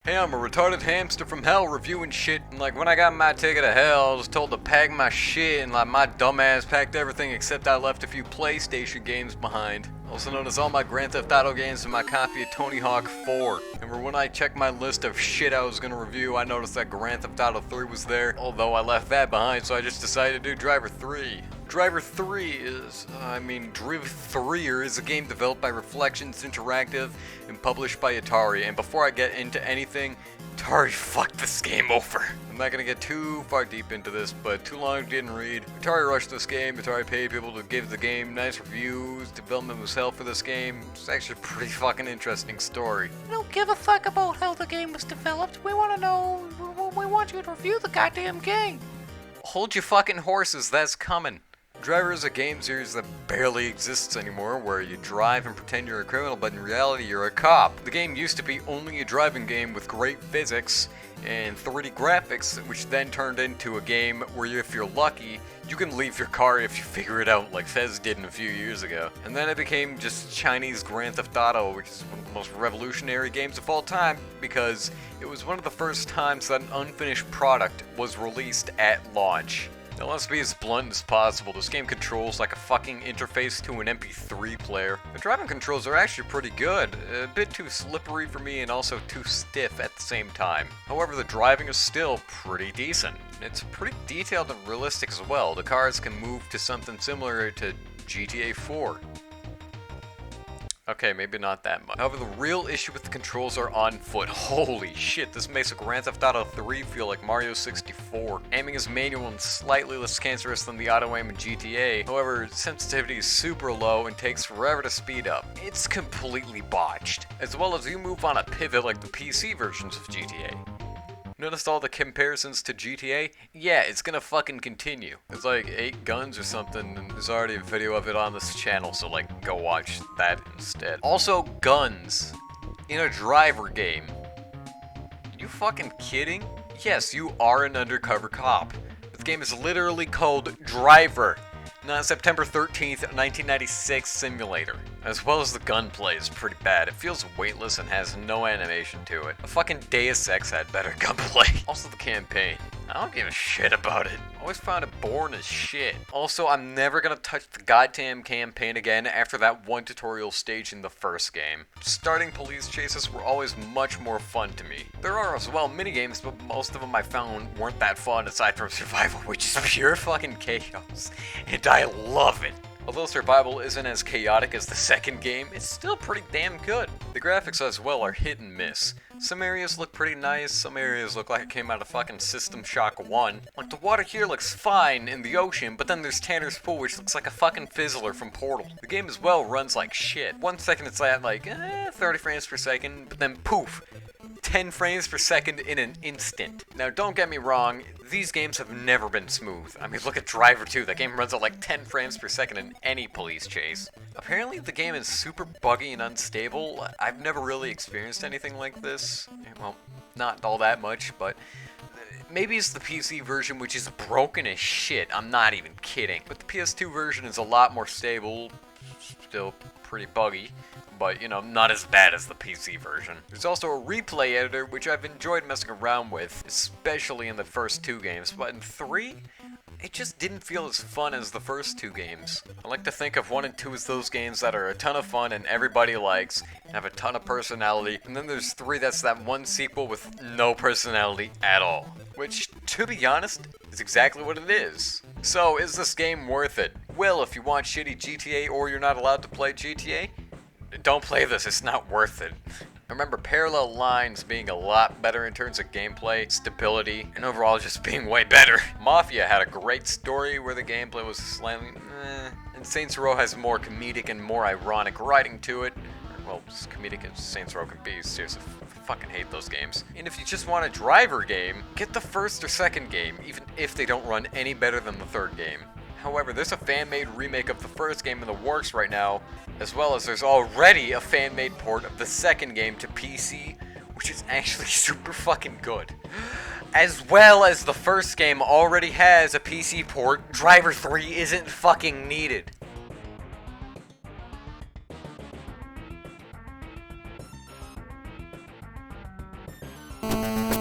Hey, I'm a retarded hamster from hell reviewing shit, and like when I got my ticket to hell, I was told to pack my shit, and like my dumbass packed everything except I left a few PlayStation games behind. Also known as all my Grand Theft Auto games and my copy of Tony Hawk 4. And when I checked my list of shit I was gonna review, I noticed that Grand Theft Auto 3 was there, although I left that behind, so I just decided to do Driv3r. Driv3r is, Driv3r is a game developed by Reflections Interactive and published by Atari. And before I get into anything, Atari fucked this game over. I'm not gonna get too far deep into this, but too long didn't read. Atari rushed this game. Atari paid people to give the game nice reviews. Development was hell for this game. It's actually a pretty fucking interesting story. We don't give a fuck about how the game was developed. We want to know. We want you to review the goddamn game. Hold your fucking horses, that's coming. Driv3r is a game series that barely exists anymore, where you drive and pretend you're a criminal, but in reality you're a cop. The game used to be only a driving game with great physics and 3D graphics, which then turned into a game where if you're lucky, you can leave your car if you figure it out, like Fez did a few years ago. And then it became just Chinese Grand Theft Auto, which is one of the most revolutionary games of all time, because it was one of the first times that an unfinished product was released at launch. Now let's be as blunt as possible, this game controls like a fucking interface to an MP3 player. The driving controls are actually pretty good, a bit too slippery for me and also too stiff at the same time. However, the driving is still pretty decent. It's pretty detailed and realistic as well. The cars can move to something similar to GTA 4. Okay, maybe not that much. However, the real issue with the controls are on foot. Holy shit, this makes a Grand Theft Auto 3 feel like Mario 64. Aiming is manual and slightly less cancerous than the auto aim in GTA. However, sensitivity is super low and takes forever to speed up. It's completely botched. As well as you move on a pivot like the PC versions of GTA. Noticed all the comparisons to GTA? Yeah, it's gonna fucking continue. There's like 8 guns or something, and there's already a video of it on this channel, so like, go watch that instead. Also, guns in a Driv3r game. Are you fucking kidding? Yes, you are an undercover cop. This game is literally called Driv3r, not September 13th, 1996 simulator. As well as the gunplay is pretty bad. It feels weightless and has no animation to it. A fucking Deus Ex had better gunplay. Also the campaign. I don't give a shit about it. Always found it boring as shit. Also, I'm never gonna touch the goddamn campaign again after that one tutorial stage in the first game. Starting police chases were always much more fun to me. There are as well minigames, but most of them I found weren't that fun aside from survival, which is pure fucking chaos. And I love it. Although survival isn't as chaotic as the second game, it's still pretty damn good. The graphics as well are hit and miss. Some areas look pretty nice, some areas look like it came out of fucking System Shock 1. Like the water here looks fine in the ocean, but then there's Tanner's Pool which looks like a fucking fizzler from Portal. The game as well runs like shit. 1 second it's at like 30 frames per second, but then poof, 10 frames per second in an instant. Now don't get me wrong, these games have never been smooth. I mean, look at Driv3r 2, that game runs at like 10 frames per second in any police chase. Apparently the game is super buggy and unstable. I've never really experienced anything like this. Well, not all that much, but maybe it's the PC version which is broken as shit, I'm not even kidding. But the PS2 version is a lot more stable, still pretty buggy. But, you know, not as bad as the PC version. There's also a replay editor, which I've enjoyed messing around with, especially in the first 2 games, but in 3, it just didn't feel as fun as the first 2 games. I like to think of 1 and 2 as those games that are a ton of fun and everybody likes, and have a ton of personality, and then there's 3 that's that one sequel with no personality at all. Which, to be honest, is exactly what it is. So, is this game worth it? Well, if you want shitty GTA or you're not allowed to play GTA, don't play this, it's not worth it. I remember Parallel Lines being a lot better in terms of gameplay, stability, and overall just being way better. Mafia had a great story where the gameplay was slightly and Saints Row has more comedic and more ironic writing to it. Well, as comedic as Saints Row can be, seriously, I fucking hate those games. And if you just want a Driv3r game, get the first or second game, even if they don't run any better than the third game. However, there's a fan-made remake of the first game in the works right now, as well as there's already a fan-made port of the second game to PC, which is actually super fucking good. As well as the first game already has a PC port, Driv3r 3 isn't fucking needed. Bye.